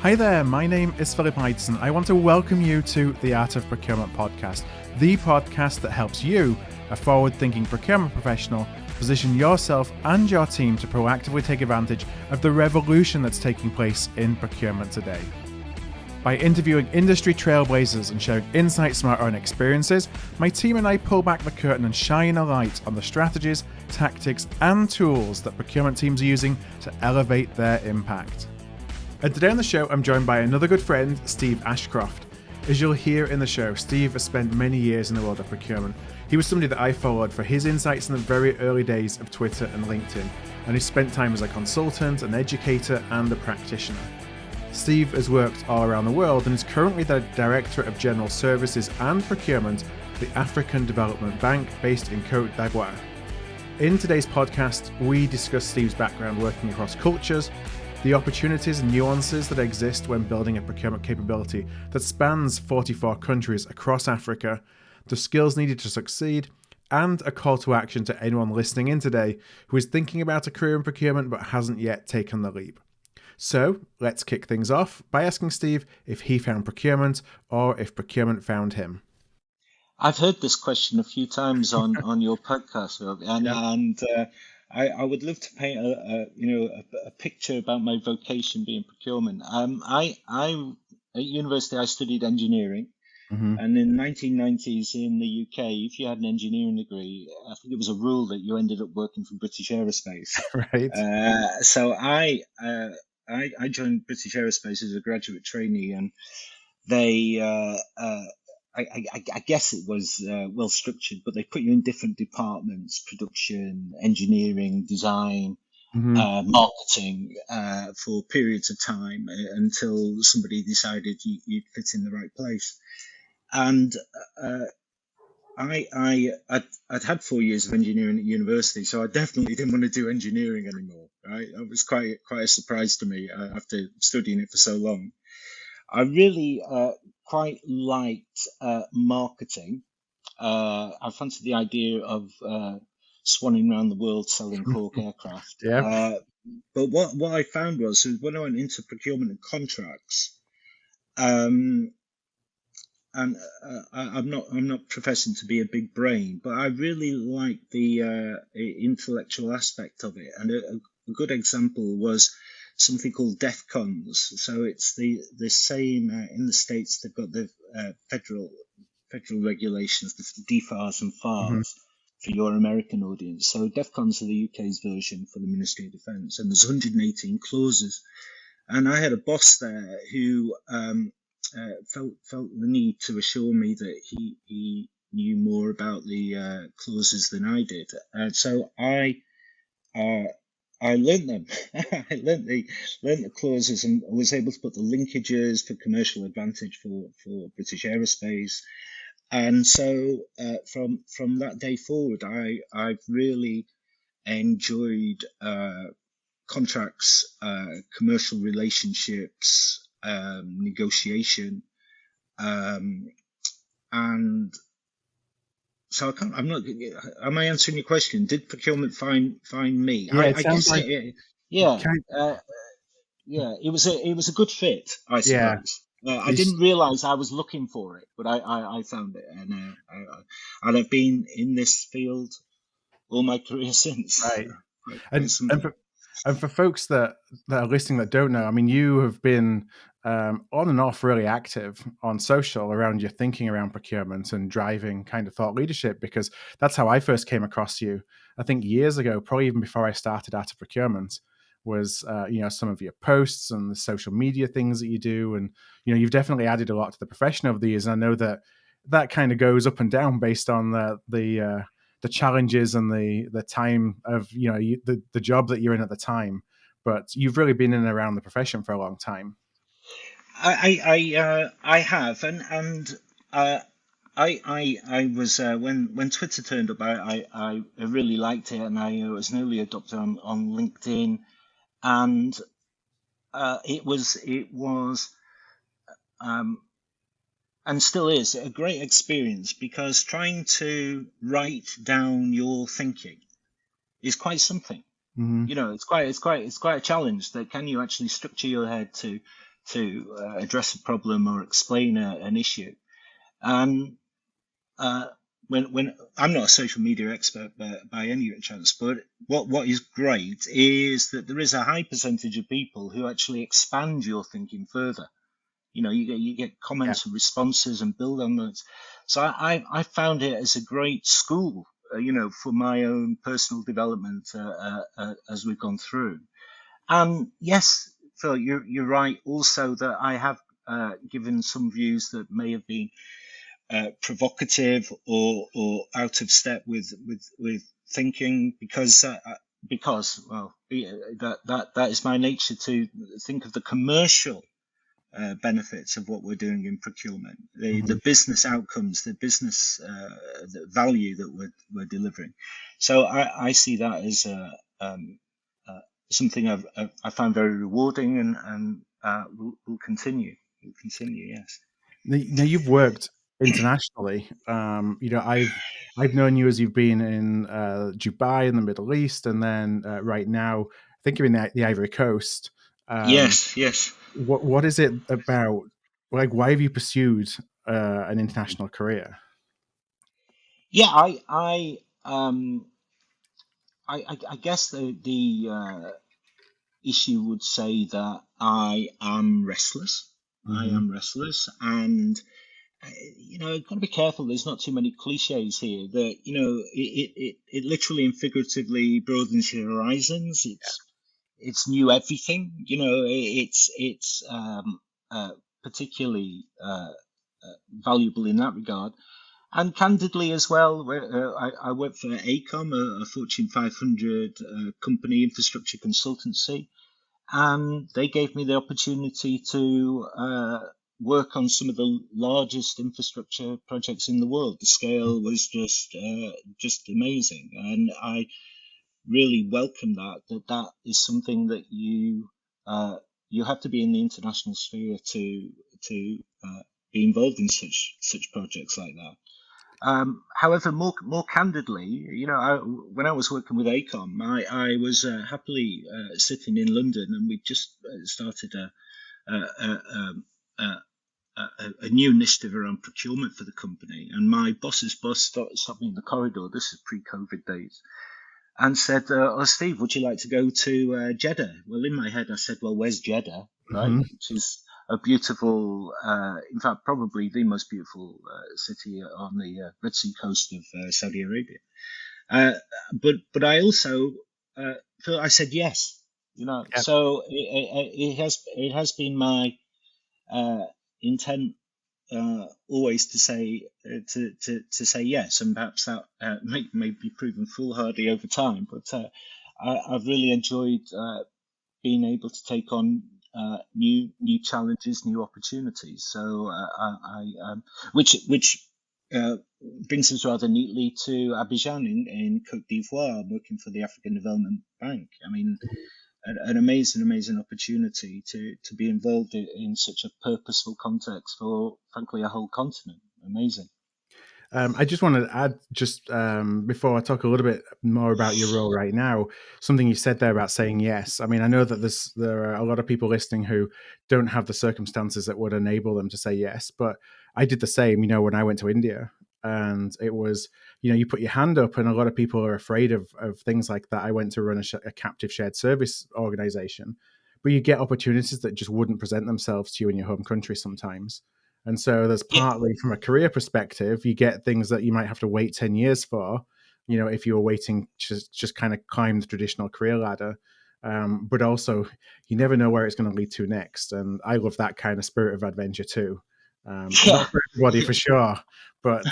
Hi there, my name is Philip Eidson. I want to welcome you to the Art of Procurement podcast, the podcast that helps you, a forward-thinking procurement professional, position yourself and your team to proactively take advantage of the revolution that's taking place in procurement today. By interviewing industry trailblazers and sharing insights from our own experiences, my team and I pull back the curtain and shine a light on the strategies, tactics, and tools that procurement teams are using to elevate their impact. And today on the show, I'm joined by another good friend, Steve Ashcroft. As you'll hear in the show, Steve has spent many years in the world of procurement. He was somebody that I followed for his insights in the very early days of Twitter and LinkedIn, and he spent time as a consultant, an educator, and a practitioner. Steve has worked all around the world and is currently the Director of General Services and Procurement for the African Development Bank based in Cote d'Ivoire. In today's podcast, we discuss Steve's background working across cultures, the opportunities and nuances that exist when building a procurement capability that spans 44 countries across Africa, the skills needed to succeed, and a call to action to anyone listening in today who is thinking about a career in procurement but hasn't yet taken the leap. So let's kick things off by asking Steve if he found procurement or if procurement found him. I've heard this question a few times on your podcast, Rob, and I would love to paint a picture about my vocation being procurement. I at university I studied engineering, and in the 1990s in the UK, if you had an engineering degree, I think it was a rule that you ended up working for British Aerospace. Right. So I joined British Aerospace as a graduate trainee, and they. I guess it was well structured, but they put you in different departments: production, engineering, design, marketing, for periods of time until somebody decided you'd fit in the right place. And I'd had 4 years of engineering at university, so I definitely didn't want to do engineering anymore. Right, it was quite a surprise to me after studying it for so long. I really quite liked marketing. I fancied the idea of swanning around the world selling cork aircraft. Yeah. But what I found was when I went into procurement and contracts, and I'm not professing to be a big brain, but I really like the intellectual aspect of it. And a good example was something called DEFCONs. So it's the same in the States. They've got the federal regulations, the DFARS and FARS for your American audience. So DEFCONs are the UK's version for the Ministry of Defence, and there's 118 clauses. And I had a boss there who felt the need to assure me that he knew more about the clauses than I did. So I learned them. I learned the clauses and was able to put the linkages for commercial advantage for British Aerospace. And so from that day forward, I've really enjoyed contracts, commercial relationships, negotiation, and so I'm not. Am I answering your question? Did procurement find me? Yeah, I guess like it was a good fit, I suppose. Yeah. I didn't realize I was looking for it, but I found it, and I've been in this field all my career since. Right. And for folks that are listening that don't know, I mean, you have been on and off really active on social around your thinking around procurement and driving kind of thought leadership, because that's how I first came across you. I think years ago, probably even before I started Art of Procurement, was some of your posts and the social media things that you do, and you've definitely added a lot to the profession over the years. And I know that kind of goes up and down based on the challenges and the time of the job that you're in at the time, but you've really been in and around the profession for a long time. I have, and I was when Twitter turned up, I really liked it, and I was an early adopter on LinkedIn, and it was and still is a great experience, because trying to write down your thinking is quite something. It's quite a challenge. That can you actually structure your head to address a problem or explain an issue. And when I'm not a social media expert by any chance, but what is great is that there is a high percentage of people who actually expand your thinking further. You get Yeah. comments and responses and build on those. So I found it as a great school, for my own personal development as we've gone through. And yes, Phil, you're right. Also, that I have given some views that may have been provocative or out of step with thinking, because that is my nature, to think of the commercial benefits of what we're doing in procurement, the business outcomes, the business the value that we're delivering. So I see that as something I find very rewarding, and will continue. Will continue, yes. Now you've worked internationally. I've known you as you've been in Dubai in the Middle East, and then right now I think you're in the Ivory Coast. Yes, yes. What is it about? Like, why have you pursued an international career? Yeah, I guess the issue would say that I am restless. I Hmm. am restless, and I've got to be careful. There's not too many cliches here. That it literally and figuratively broadens your horizons. It's new everything. It's particularly valuable in that regard. And candidly as well, I work for ACOM, a Fortune 500 company, infrastructure consultancy, and they gave me the opportunity to work on some of the largest infrastructure projects in the world. The scale was just amazing, and I really welcome that is something that you have to be in the international sphere to be involved in such projects like that. However, more candidly, when I was working with ACOM, I was happily sitting in London, and we just started a, a, um, a, a new initiative around procurement for the company. And my boss's boss stopped me in the corridor. This is pre-COVID days, and said, "Oh, Steve, would you like to go to Jeddah?" Well, in my head, I said, "Well, where's Jeddah, right?" Hmm. Which is a beautiful, in fact, probably the most beautiful city on the Red Sea coast of Saudi Arabia. Uh, but I also, I said yes. Yeah. So it has been my intent always to say to say yes, and perhaps that may be proven foolhardy over time. But I've really enjoyed being able to take on new challenges, new opportunities. So which brings us rather neatly to Abidjan in Cote d'Ivoire. I'm working for the African Development Bank. I mean, an amazing opportunity to be involved in such a purposeful context for, frankly, a whole continent. Amazing. I just wanted to add, just before I talk a little bit more about your role right now, something you said there about saying yes. I mean, I know that there are a lot of people listening who don't have the circumstances that would enable them to say yes, but I did the same, when I went to India. And it was, you put your hand up, and a lot of people are afraid of things like that. I went to run a captive shared service organization, but you get opportunities that just wouldn't present themselves to you in your home country sometimes. And so there's Yeah, partly from a career perspective, you get things that you might have to wait 10 years for, if you were waiting to just kind of climb the traditional career ladder. But also, you never know where it's going to lead to next. And I love that kind of spirit of adventure too. yeah. Not for everybody, for sure, but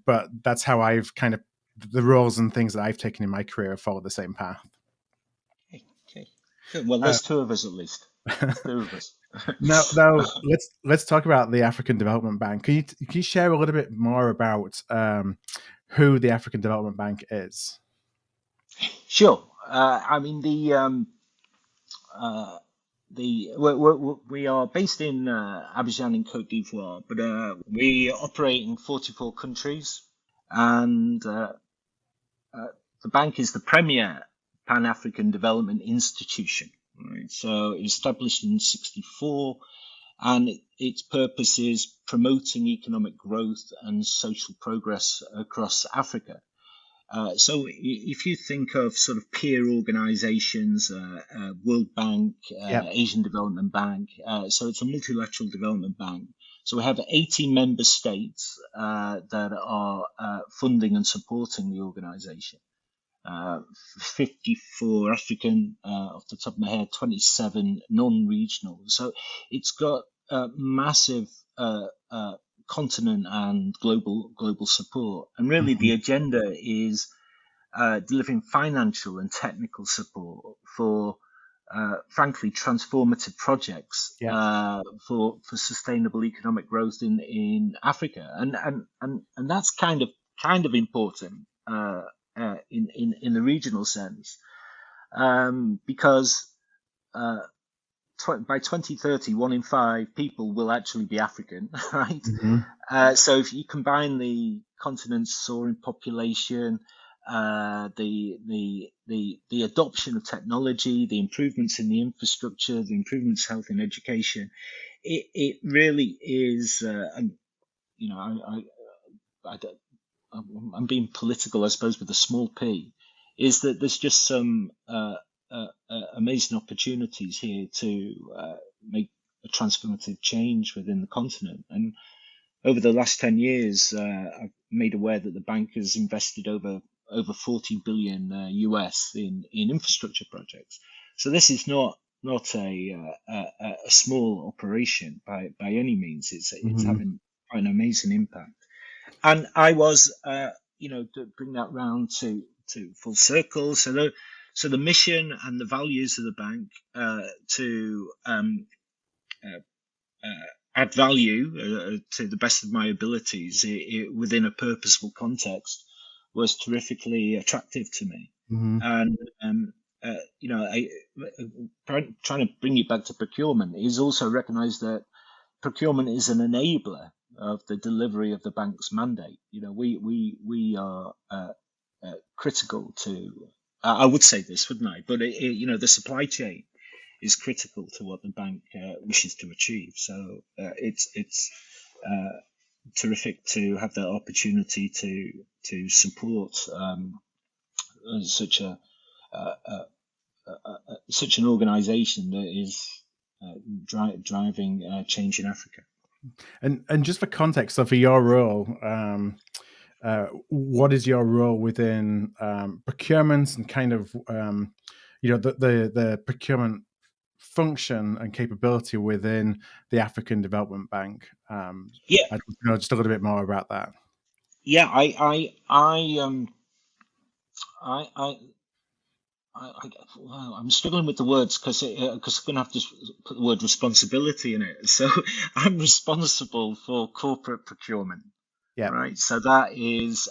but that's how I've kind of, the roles and things that I've taken in my career have followed the same path. Okay. Good. Well, Uh, there's two of us at least. There's two of us. now let's talk about the African Development Bank. Can you share a little bit more about who the African Development Bank is? Sure. I mean, uh, we are based in Abidjan in Cote d'Ivoire, but we operate in 44 countries, and the bank is the premier Pan-African development institution. Right? So it was established in '64, and its purpose is promoting economic growth and social progress across Africa. So if you think of sort of peer organizations, World Bank, Yep. Asian Development Bank, so it's a multilateral development bank. So we have 80 member states that are funding and supporting the organization. 54 African, off the top of my head, 27 non-regional. So it's got massive continent and global support. And really, Hmm. the agenda is delivering financial and technical support for, frankly, transformative projects Yeah. for sustainable economic growth in Africa, and that's kind of important in the regional sense, because uh, by 2030, 1 in 5 people will actually be African, right? Hmm. So if you combine the continent's soaring population, the adoption of technology, the improvements in the infrastructure, the improvements in health and education, it really is. And you know, I don't, I'm being political, I suppose, with a small p. Is that there's just some amazing opportunities here to make a transformative change within the continent. And over the last 10 years, I've made aware that the bank has invested over 40 billion US in infrastructure projects. So this is not a small operation by any means. It's Hmm. having quite an amazing impact. And I was, to bring that round to full circle. So the mission and the values of the bank to uh, add value to the best of my abilities within a purposeful context was terrifically attractive to me. Hmm. And trying to bring it back to procurement is also recognise that procurement is an enabler of the delivery of the bank's mandate. We are critical to. I would say this, wouldn't I? But the supply chain is critical to what the bank wishes to achieve. So it's terrific to have that opportunity to support such a such an organisation that is driving change in Africa. And just for context, so for your role, what is your role within procurement and kind of the procurement function and capability within the African Development Bank? Yeah, I'd know just a little bit more about that. yeah. Well, I'm struggling with the words because I'm going to have to put the word responsibility in it. So I'm responsible for corporate procurement, Yeah. right? So that is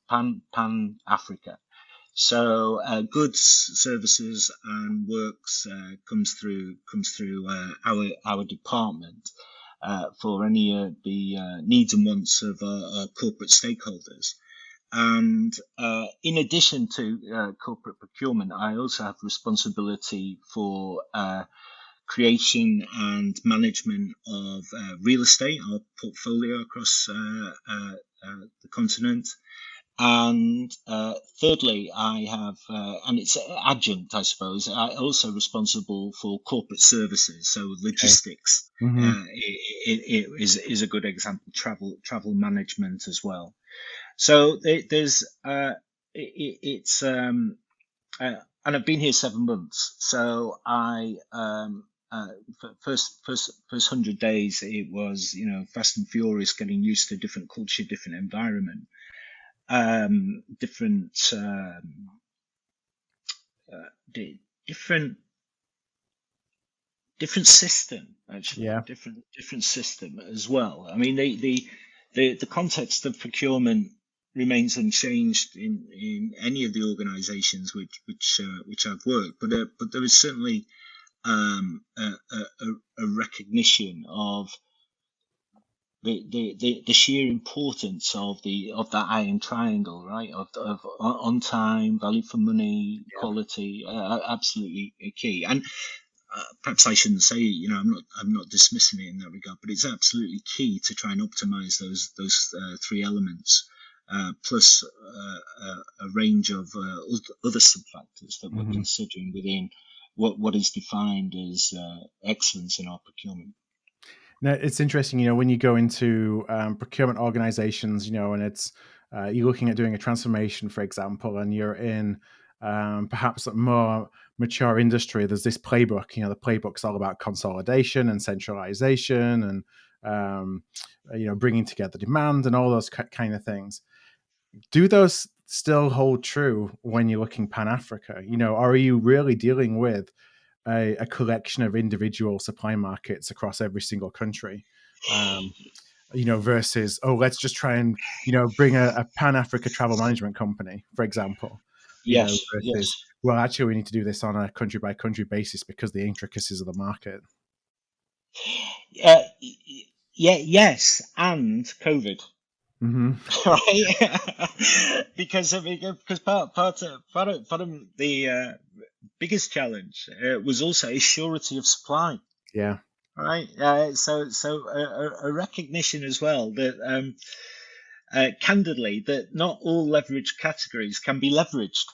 pan Africa. So goods, services, and works comes through our department for any of the needs and wants of our corporate stakeholders. And in addition to corporate procurement, I also have responsibility for creation and management of real estate, our portfolio across the continent. And thirdly, I have, and it's adjunct, I suppose, I also responsible for corporate services, so Okay. logistics. Hmm. It is a good example. Travel management as well. So there's it's and I've been here 7 months. So I first 100 days it was fast and furious, getting used to different culture, different environment, different different different system actually, Yeah. different system as well. I mean the context of procurement remains unchanged in any of the organisations which I've worked, but there is certainly a recognition of the sheer importance of that iron triangle, right? Of on time, value for money, Yeah. quality, absolutely key. And perhaps I shouldn't say, I'm not dismissing it in that regard, but it's absolutely key to try and optimize those three elements, plus a range of other sub-factors that we're Hmm. considering within what is defined as excellence in our procurement. Now, it's interesting, when you go into procurement organizations, and it's you're looking at doing a transformation, for example, and you're in perhaps a more mature industry. There's this playbook. The playbook's all about consolidation and centralization, and bringing together demand and all those kind of things. Do those still hold true when you're looking Pan Africa? Or are you really dealing with a collection of individual supply markets across every single country, um, versus, let's just try and, bring a Pan Africa travel management company, for example, Yes, versus, yes. well, actually, we need to do this on a country by country basis because the intricacies of the market. Uh, yeah, yes, and COVID, Hmm. right? Because part of the biggest challenge was also a surety of supply, Yeah. right? A recognition as well that candidly that not all leverage categories can be leveraged.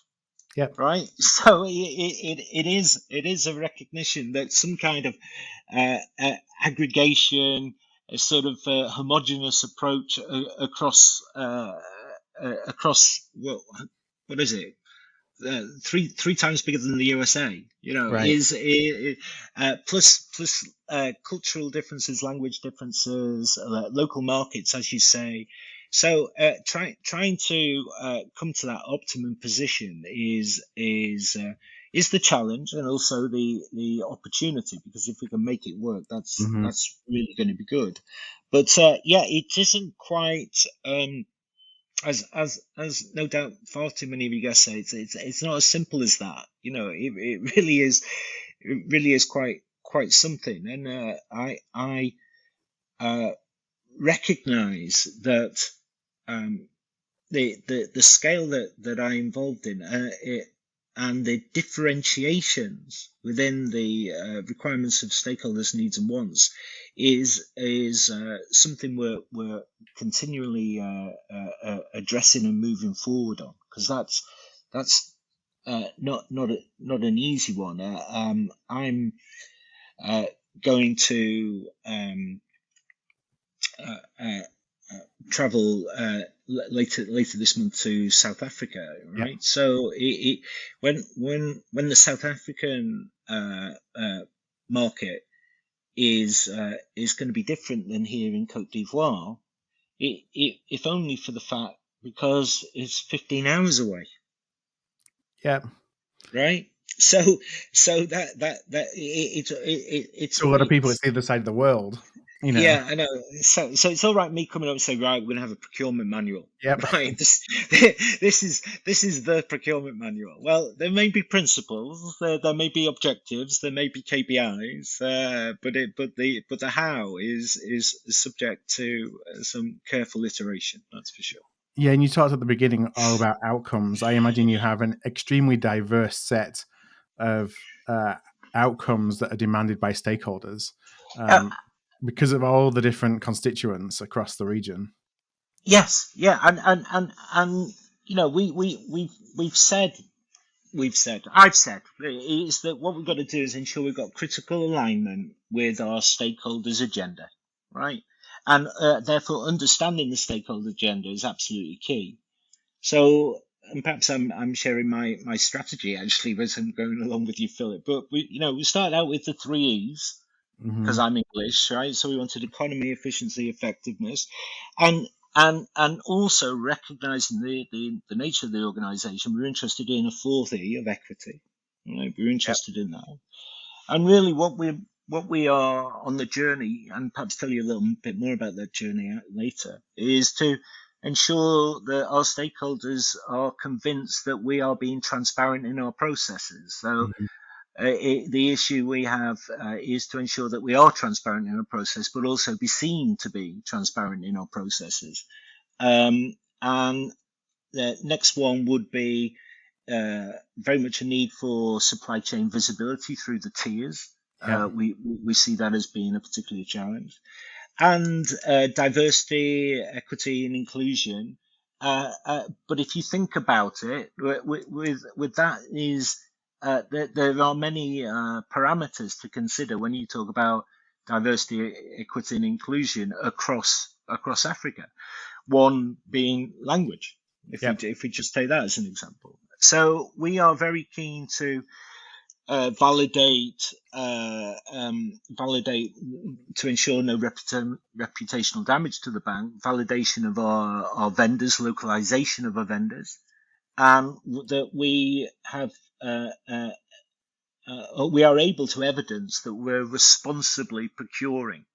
Yep. Right, so it is a recognition that some kind of aggregation, a sort of homogenous approach across what is it? Three times bigger than the USA, Right. plus cultural differences, language differences, local markets, as you say. So trying to come to that optimum position is the challenge and also the opportunity, because if we can make it work, Hmm. that's really going to be good. But yeah, it isn't quite. As no doubt far too many of you guys say, it's not as simple as that. It really is. It really is quite something. And I recognize that um, the scale that I'm involved in, and the differentiations within the requirements of stakeholders' needs and wants is something we're continually addressing and moving forward on, because that's not an easy one. I'm uh, going to uh, uh, travel later this month to South Africa, Yeah. right? So when the South African market is going to be different than here in Cote d'Ivoire, if only for the fact because it's 15 hours away, Yeah. right? So it's To a lot of people, it's the other side of the world. yeah, I know. So it's all right me coming up and saying, right, we're gonna have a procurement manual. Yep. Right. This is the procurement manual. Well, there may be principles, there may be objectives, there may be KPIs, but the how is subject to some careful iteration. That's for sure. Yeah, and you talked at the beginning all about outcomes. I imagine you have an extremely diverse set of outcomes that are demanded by stakeholders, Uh, um, because of all the different constituents across the region. yes, yeah, and we've said, I've said, is that what we've got to do is ensure we've got critical alignment with our stakeholders' agenda, right? And therefore, understanding the stakeholder agenda is absolutely key. So, and perhaps I'm sharing my strategy actually as I'm going along with you, Philip. But we started out with the three E's because Hmm. I'm English, right? So we wanted economy, efficiency, effectiveness, and and also recognizing the nature of the organization. We're interested in a fourth E of equity, right? We're Yep. interested in that, and really what we are on the journey, and perhaps tell you a little bit more about that journey later, is to ensure that our stakeholders are convinced that we are being transparent in our processes. So Mhm. The issue we have is to ensure that we are transparent in our process, but also be seen to be transparent in our processes. And the next one would be very much a need for supply chain visibility through the tiers. Yeah. We see that as being a particular challenge. And diversity, equity, and inclusion. But if you think about it, with that is there are many parameters to consider when you talk about diversity, equity, and inclusion across Africa. One being language, if we just take that as an example. So we are very keen to validate to ensure no reputational damage to the bank, validation of our vendors, localization of our vendors, and that we have we are able to evidence that we're responsibly procuring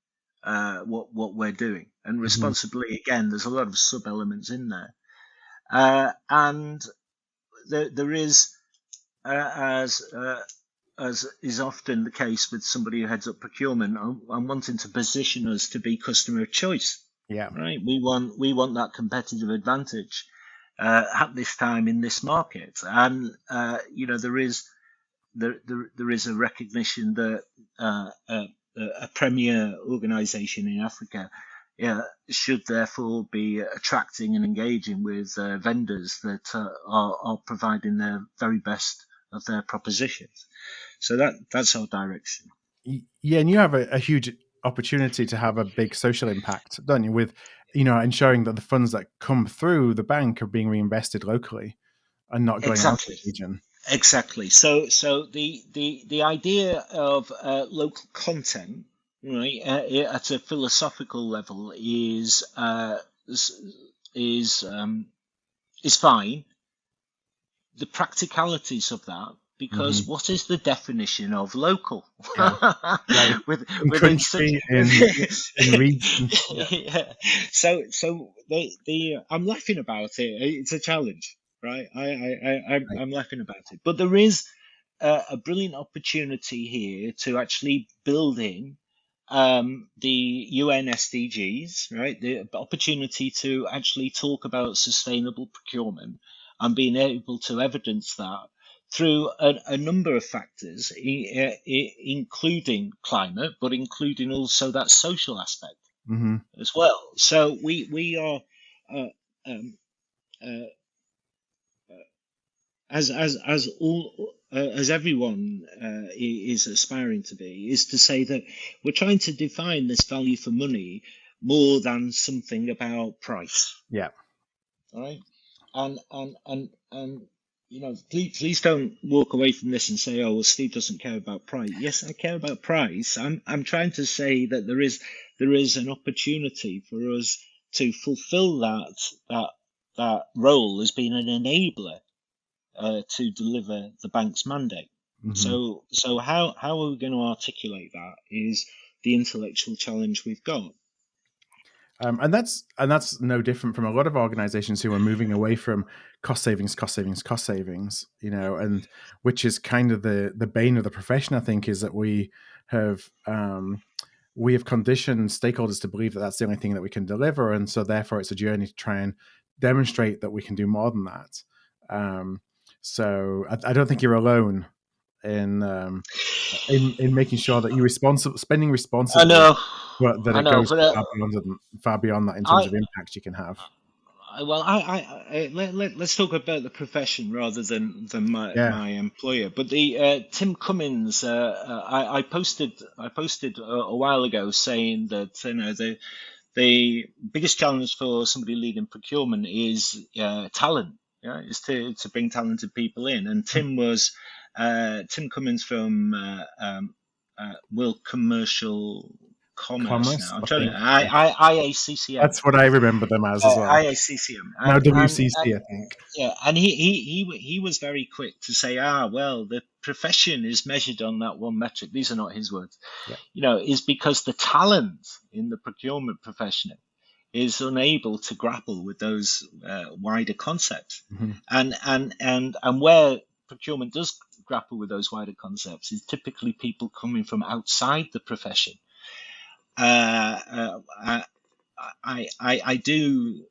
what we're doing. And responsibly, again, there's a lot of sub elements in there. And there is, as is often the case with somebody who heads up procurement, I'm wanting to position us to be customer of choice. Yeah. Right. We want that competitive advantage at this time in this market, and there is a recognition that a premier organisation in Africa should therefore be attracting and engaging with vendors that are providing their very best of their propositions. So that's our direction. Yeah, and you have a huge opportunity to have a big social impact, don't you? With ensuring that the funds that come through the bank are being reinvested locally and not going out of the region. Exactly. So the idea of local content, right, at a philosophical level is fine. The practicalities of that, because what is the definition of local? Yeah. Within country, in region. Yeah. So I'm laughing about it. It's a challenge, right? I'm laughing about it, but there is a brilliant opportunity here to actually build in the UN SDGs, right? The opportunity to actually talk about sustainable procurement and being able to evidence that through a number of factors, including climate, but including also that social aspect as well. So we are as everyone is aspiring to be, is to say that we're trying to define this value for money more than something about price. Yeah. All right. And please don't walk away from this and say, oh, well, Steve doesn't care about price. Yes, I care about price. I'm trying to say that there is an opportunity for us to fulfill that role as being an enabler to deliver the bank's mandate. So how are we going to articulate that is the intellectual challenge we've got. And that's no different from a lot of organizations who are moving away from cost savings, and which is kind of the bane of the profession, I think, is that we have conditioned stakeholders to believe that that's the only thing that we can deliver. And so therefore it's a journey to try and demonstrate that we can do more than that. So I don't think you're alone in making sure that you're spending responsibly. I know. But that it goes far beyond that in terms of impact you can have. Well, let's talk about the profession rather than my employer. But the Tim Cummins, I posted a while ago saying that the biggest challenge for somebody leading procurement is talent. Yeah, is to bring talented people in. And Tim Cummins from World Commercial Commerce now. I'm trying to IACCM. That's what I remember them as well. IACCM. Now WCC, I think. Yeah, and he was very quick to say, well, the profession is measured on that one metric. These are not his words. Yeah. Is because the talent in the procurement profession is unable to grapple with those wider concepts. And where procurement does grapple with those wider concepts is typically people coming from outside the profession. I do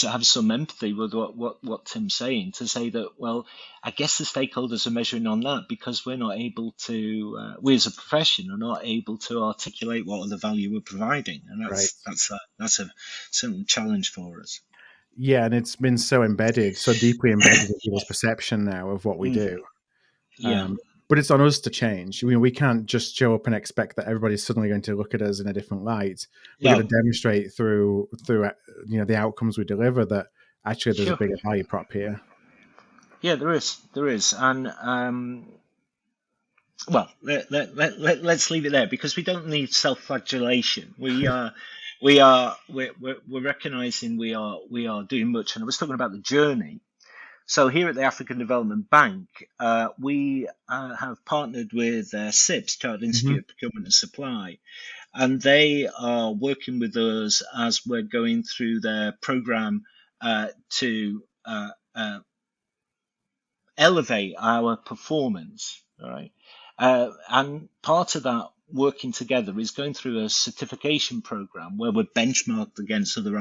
have some empathy with what Tim's saying, to say that, well, I guess the stakeholders are measuring on that because we're not able to, we as a profession are not able to articulate what other value we're providing, and that's a certain challenge for us. Yeah, and it's been so deeply embedded in people's perception now of what we do. Yeah. But it's on us to change. I mean, we can't just show up and expect that everybody's suddenly going to look at us in a different light. We've got to demonstrate through the outcomes we deliver that actually there's a bigger value prop here. Yeah, there is, and well, let's leave it there, because we don't need self-flagellation. We're recognizing we are doing much, and I was talking about the journey. So here at the African Development Bank, we have partnered with CIPS, Chartered Institute of Procurement and Supply, and they are working with us as we're going through their program to elevate our performance. All right, and part of that working together is going through a certification program where we're benchmarked against other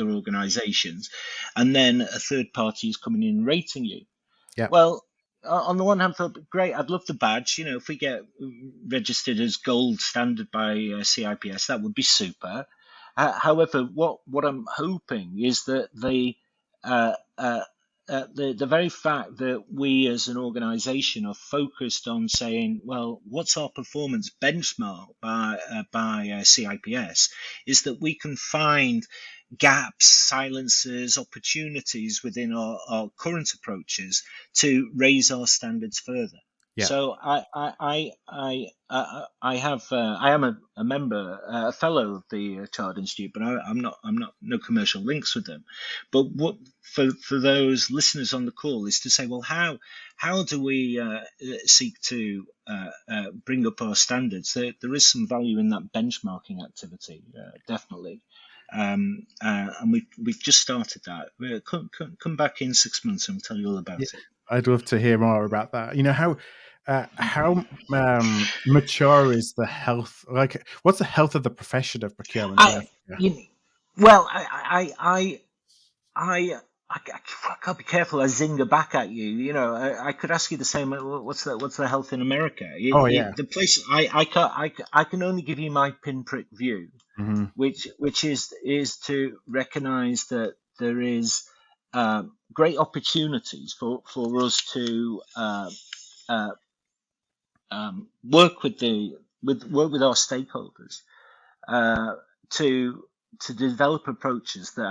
organizations, and then a third party is coming in and rating you. Yeah. Well, on the one hand, I thought, great, I'd love the badge. If we get registered as gold standard by CIPS, that would be super. However, what I'm hoping is that the very fact that we as an organization are focused on saying, well, what's our performance benchmark by CIPS, is that we can find gaps, silences, opportunities within our current approaches to raise our standards further. Yeah. So I am a member, a fellow of the Chartered Institute, but I'm not no commercial links with them. But what for those listeners on the call is to say, well, how do we seek to bring up our standards? There is some value in that benchmarking activity, definitely. And we've just started that. Come back in 6 months and I'll tell you all about it. I'd love to hear more about that. How mature is the health? Like, what's the health of the profession of procurement? I can't be careful. I zinger back at you. I could ask you the same. What's the health in America? The place I can only give you my pinprick view, which is to recognise that there is great opportunities for us to work with our stakeholders to develop approaches that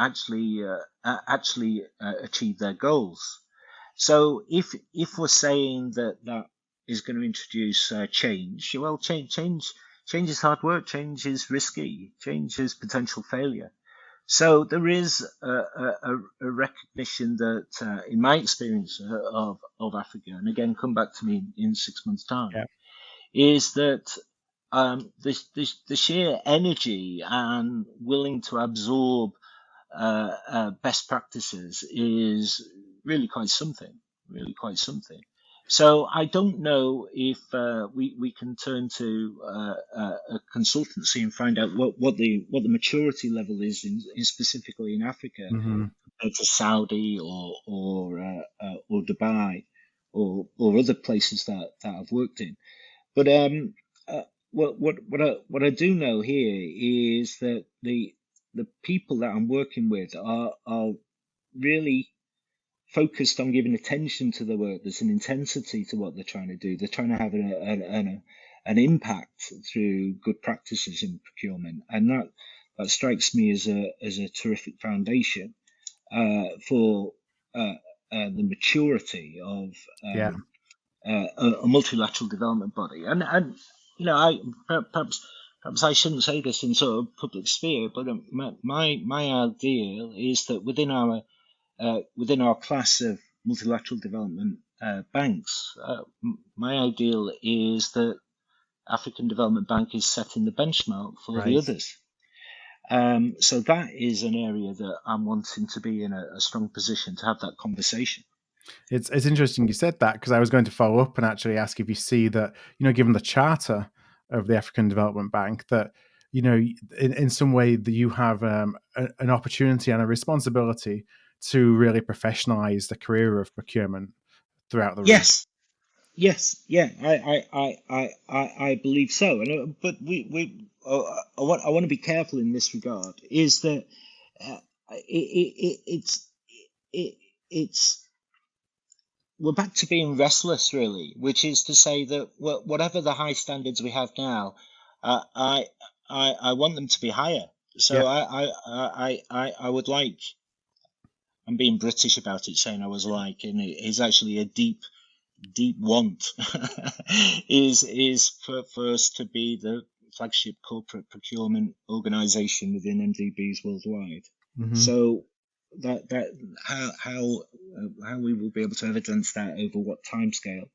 actually achieve their goals. So if we're saying that is going to introduce change, well, change is hard work, change is risky, change is potential failure. So there is a recognition that, in my experience of Africa, and again, come back to me in 6 months' time, is that the sheer energy and willing to absorb best practices is really quite something. So I don't know if we can turn to a consultancy and find out what the maturity level is in specifically in Africa compared to Saudi or Dubai or other places that I've worked in. But what I do know here is that the people that I'm working with are really focused on giving attention to the work. There's an intensity to what they're trying to do. They're trying to have an impact through good practices in procurement, and that strikes me as a terrific foundation for the maturity of a multilateral development body. And I perhaps I shouldn't say this in sort of public sphere, but my ideal is that within our class of multilateral development banks, my ideal is that African Development Bank is setting the benchmark for the others. So that is an area that I'm wanting to be in a strong position to have that conversation. It's interesting you said that, because I was going to follow up and actually ask if you see that, given the charter of the African Development Bank, that, in some way that you have an opportunity and a responsibility to really professionalize the career of procurement throughout the region. Yes, yes, yeah, I believe so. And but I want to be careful in this regard. Is that it's it, it's we're back to being restless, really, which is to say that whatever the high standards we have now, uh, I I want them to be higher. So Yeah. I would like. I'm being British about it, saying I was like, and it is actually a deep want is for us to be the flagship corporate procurement organization within MDBs worldwide. Hmm. So that how we will be able to evidence that over what timescale,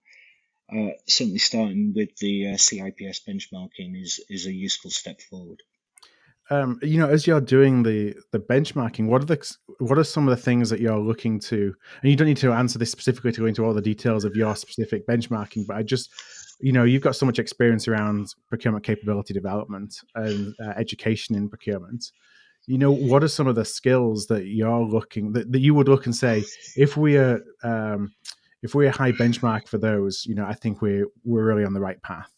certainly starting with the CIPS benchmarking is a useful step forward. As you're doing the benchmarking, what are some of the things that you're looking to? And you don't need to answer this specifically to go into all the details of your specific benchmarking, but I just, you've got so much experience around procurement capability development and education in procurement. What are some of the skills that you're looking that you would look and say, if we are if we're a high benchmark for those, I think we're really on the right path.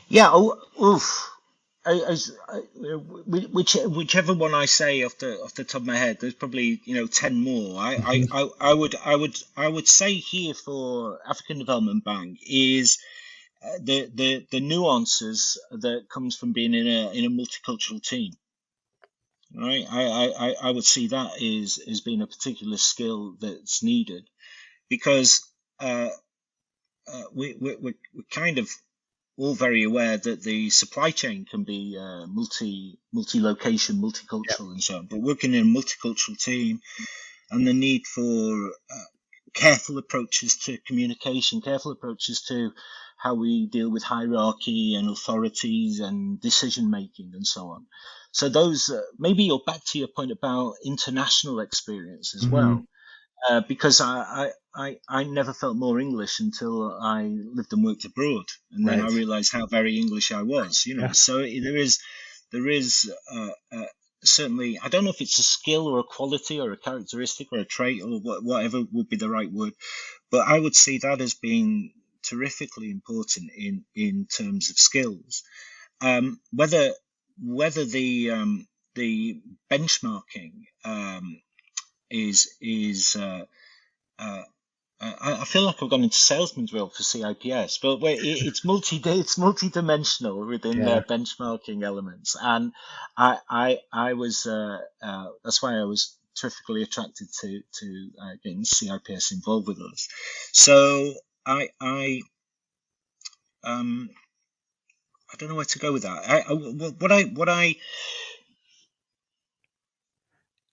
Yeah. Oh, oof. Whichever one I say off the top of my head, there's probably 10 more. I would say here for African Development Bank is the nuances that comes from being in a multicultural team. Right, I would see that is being a particular skill that's needed because we're kind of all very aware that the supply chain can be multi-location, Yeah. multicultural, and so on. But working in a multicultural team and the need for careful approaches to communication, careful approaches to how we deal with hierarchy and authorities and decision making and so on. So those maybe you're back to your point about international experience as Hmm. well, because I never felt more English until I lived and worked abroad, and then I Right. realized how very English I was. Yeah. So there is certainly, I don't know if it's a skill or a quality or a characteristic or a trait or whatever would be the right word, but I would see that as being terrifically important in terms of skills. Whether the benchmarking is I feel like I've gone into salesman's role for CIPS, but it's multi-dimensional within Yeah. their benchmarking elements, and I was that's why I was terrifically attracted to getting CIPS involved with us. So um I don't know where to go with that.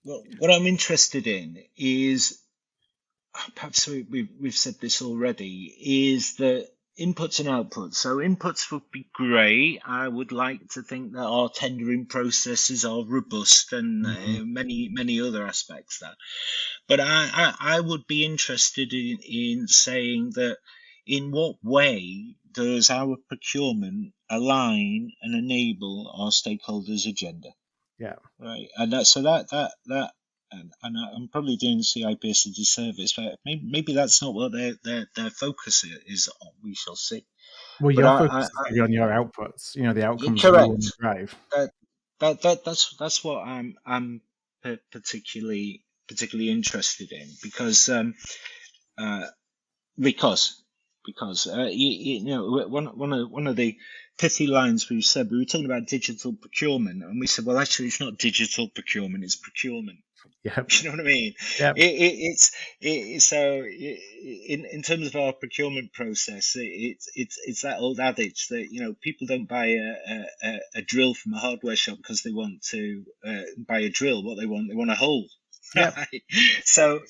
What I'm interested in is, perhaps we've said this already, is the inputs and outputs. So inputs would be great. I would like to think that our tendering processes are robust and Hmm. many other aspects that. But I would be interested in saying that in what way does our procurement align and enable our stakeholders' agenda? Yeah. Right, and that and I'm probably doing CIPS a disservice, but maybe that's not what their focus is on. We shall see. Well, But your focus is going to be on your outputs, the you're outcomes that you want to correct. drive. That that's what I'm particularly interested in uh, because one of the pithy lines we said, we were talking about digital procurement, and we said, well, actually it's not digital procurement, it's procurement. Yep. You know what I mean? Yep. In terms of our procurement process, it's that old adage that people don't buy a drill from a hardware shop because they want to buy a drill. What they want a hole. Yep. Right? So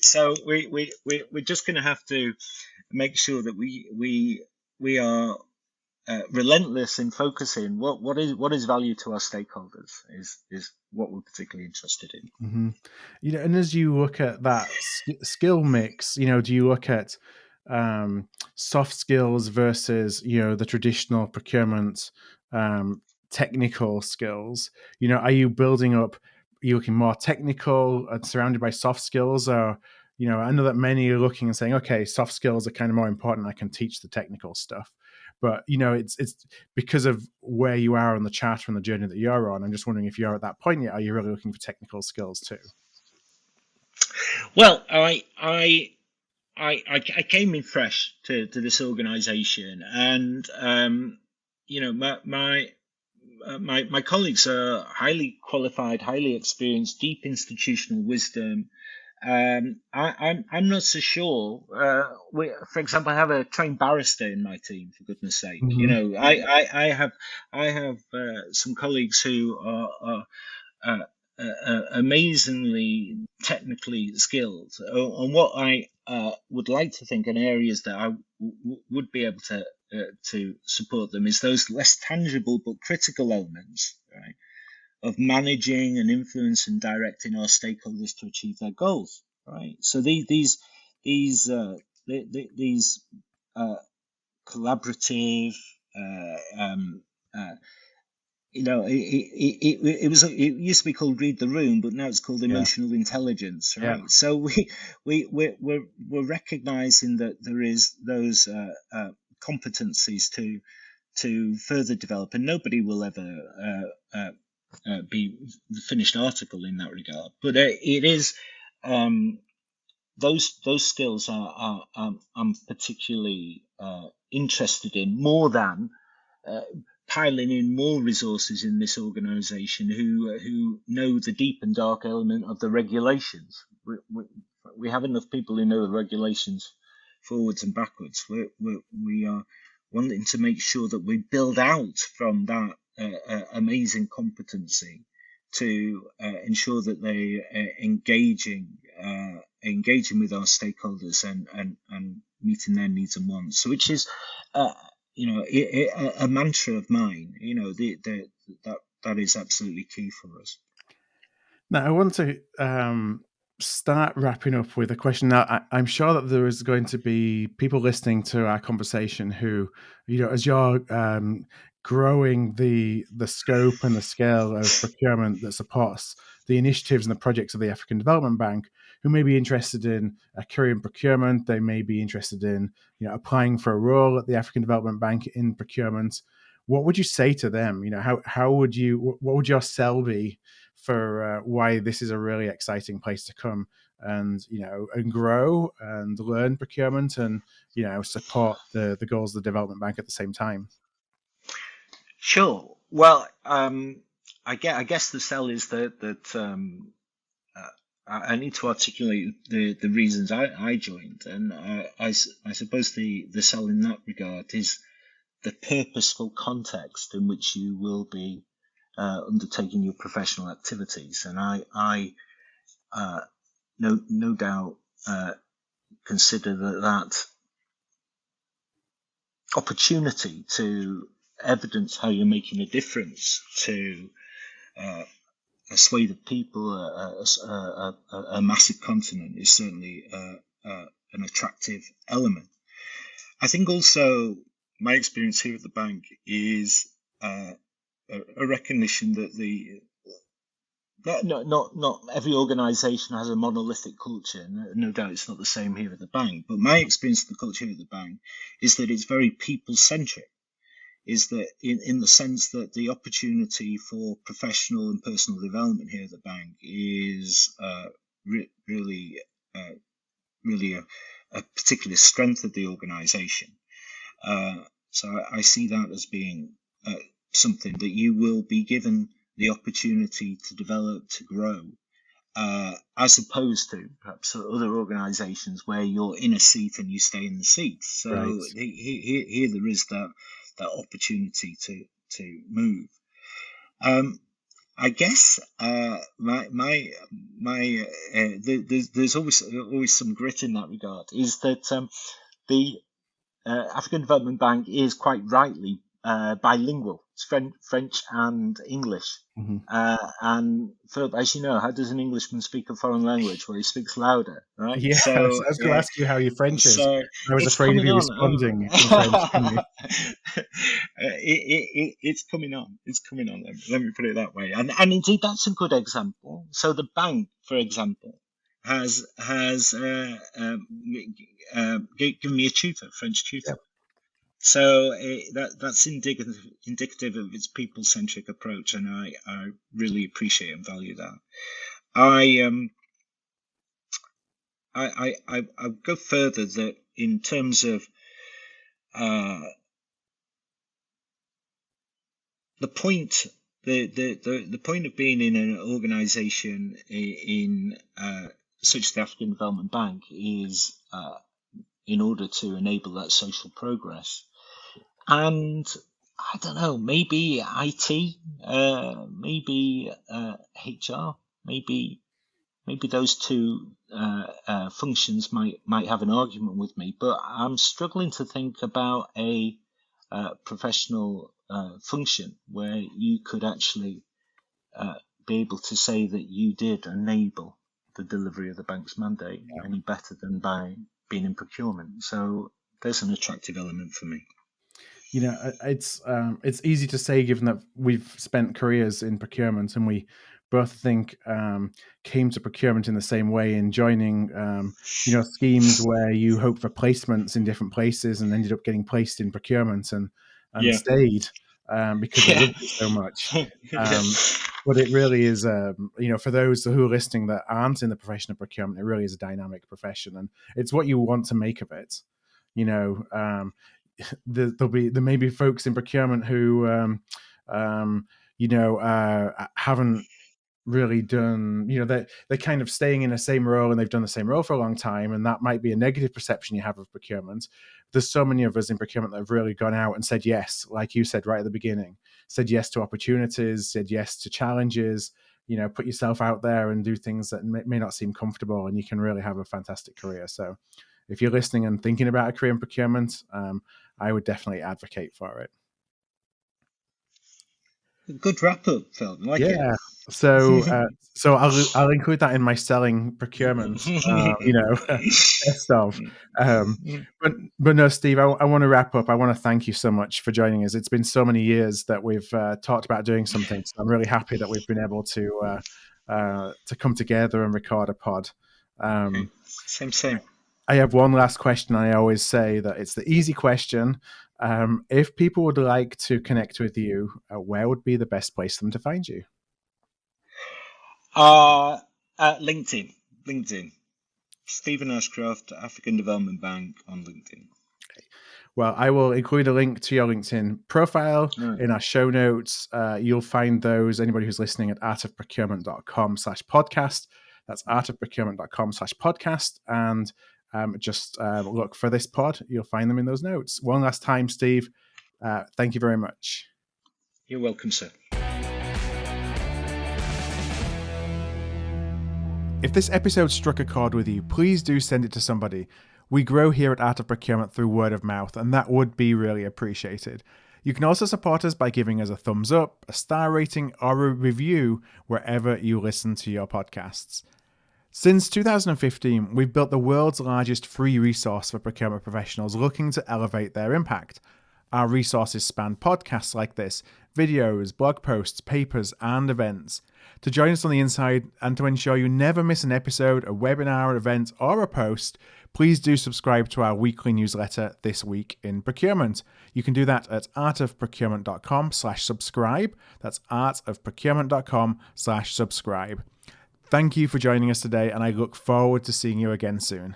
we're just going to have to make sure that we are relentless in focusing what is value to our stakeholders is what we're particularly interested in. Mm-hmm. And as you look at that skill mix, do you look at soft skills versus the traditional procurement technical skills? Are you building up? Are you looking more technical and surrounded by soft skills, or I know that many are looking and saying, okay, soft skills are kind of more important. I can teach the technical stuff. But it's because of where you are on the charter and the journey that you're on. I'm just wondering if you're at that point yet. Are you really looking for technical skills too? Well, I came in fresh to this organisation, and my colleagues are highly qualified, highly experienced, deep institutional wisdom. I'm not so sure. For example, I have a trained barrister in my team. For goodness' sake, Mm-hmm. I have some colleagues who are amazingly technically skilled. And what I would like to think in areas that I would be able to support them is those less tangible but critical elements, right, of managing and influence and directing our stakeholders to achieve their goals, right? So these collaborative, it used to be called read the room, but now it's called Yeah. emotional intelligence, Yeah. right? So we're recognizing that there is those competencies to further develop, and nobody will ever be the finished article in that regard. But it is those skills I'm particularly interested in, more than piling in more resources in this organisation who know the deep and dark element of the regulations. We have enough people who know the regulations forwards and backwards. We are wanting to make sure that we build out from that amazing competency to ensure that they are engaging with our stakeholders and meeting their needs and wants. So, which is a mantra of mine. That is absolutely key for us. Now, I want to start wrapping up with a question. Now, I'm sure that there is going to be people listening to our conversation who, as you're growing the scope and the scale of procurement that supports the initiatives and the projects of the African Development Bank, who may be interested in a career in procurement. They may be interested in applying for a role at the African Development Bank in procurement. What would you say to them? How would you? What would your sell be for why this is a really exciting place to come and and grow and learn procurement and support the goals of the development bank at the same time? Sure. Well, I guess the sell is that I need to articulate the reasons I joined, and I suppose the sell in that regard is the purposeful context in which you will be undertaking your professional activities. And I no doubt consider that opportunity to evidence how you're making a difference to a swathe of people, a massive continent, is certainly an attractive element. I think also my experience here at the bank is a recognition that not every organisation has a monolithic culture. No doubt it's not the same here at the bank. But my experience of the culture here at the bank is that it's very people-centric. Is that in the sense that the opportunity for professional and personal development here at the bank is really a particular strength of the organisation. So I see that as being something that you will be given the opportunity to develop, to grow, as opposed to perhaps other organisations where you're in a seat and you stay in the seat. So Right. here there is that opportunity to move. I guess there's always some grit in that regard. Is that the African Development Bank is quite rightly bilingual. It's French and English. Mm-hmm. And Philip, as you know, how does an Englishman speak a foreign language? Well, he speaks louder, right? Yes, I So, was going to ask you how your French is. so I was it's afraid of coming you on. responding in French. It's coming on. It's coming on. Let me put it that way. And indeed, that's a good example. So the bank, for example, has given me a tutor, French tutor. Yep. So that's indicative of its people-centric approach, and I really appreciate and value that. I go further that in terms of the point the point of being in an organization in such as the African Development Bank is in order to enable that social progress. And I don't know, maybe IT, maybe HR, maybe those two functions might have an argument with me, but I'm struggling to think about a professional function where you could actually be able to say that you did enable the delivery of the bank's mandate any better than by being in procurement. So there's an attractive element for me. You know, it's easy to say given that we've spent careers in procurement and we both think came to procurement in the same way in joining schemes where you hope for placements in different places and ended up getting placed in procurement and stayed because they loved it so much. But it really is, for those who are listening that aren't in the profession of procurement, it really is a dynamic profession, and it's what you want to make of it. There may be folks in procurement who haven't really done, they're kind of staying in the same role and they've done the same role for a long time, and that might be a negative perception you have of procurement. There's so many of us in procurement that have really gone out and said yes, like you said right at the beginning, said yes to opportunities, said yes to challenges, put yourself out there and do things that may not seem comfortable, and you can really have a fantastic career. So if you're listening and thinking about a career in procurement, I would definitely advocate for it. Good wrap up, Phil. Like it. So I'll include that in my selling procurement, best of. But no, Steve, I want to wrap up. I want to thank you so much for joining us. It's been so many years that we've talked about doing something. So I'm really happy that we've been able to come together and record a pod. Okay. Same. I have one last question. I always say that it's the easy question. If people would like to connect with you, where would be the best place for them to find you? LinkedIn. Stephen Ashcroft, African Development Bank on LinkedIn. Okay. Well, I will include a link to your LinkedIn profile in our show notes. You'll find those, anybody who's listening, at artofprocurement.com/podcast. That's artofprocurement.com/podcast. And just look for this pod. You'll find them in those notes. One last time, Steve, thank you very much. You're welcome, sir. If this episode struck a chord with you, please do send it to somebody. We grow here at Art of Procurement through word of mouth, and that would be really appreciated. You can also support us by giving us a thumbs up, a star rating, or a review wherever you listen to your podcasts. Since 2015, we've built the world's largest free resource for procurement professionals looking to elevate their impact. Our resources span podcasts like this, videos, blog posts, papers, and events. To join us on the inside and to ensure you never miss an episode, a webinar, event, or a post, please do subscribe to our weekly newsletter, This Week in Procurement. You can do that at artofprocurement.com/subscribe. That's artofprocurement.com/subscribe. Thank you for joining us today, and I look forward to seeing you again soon.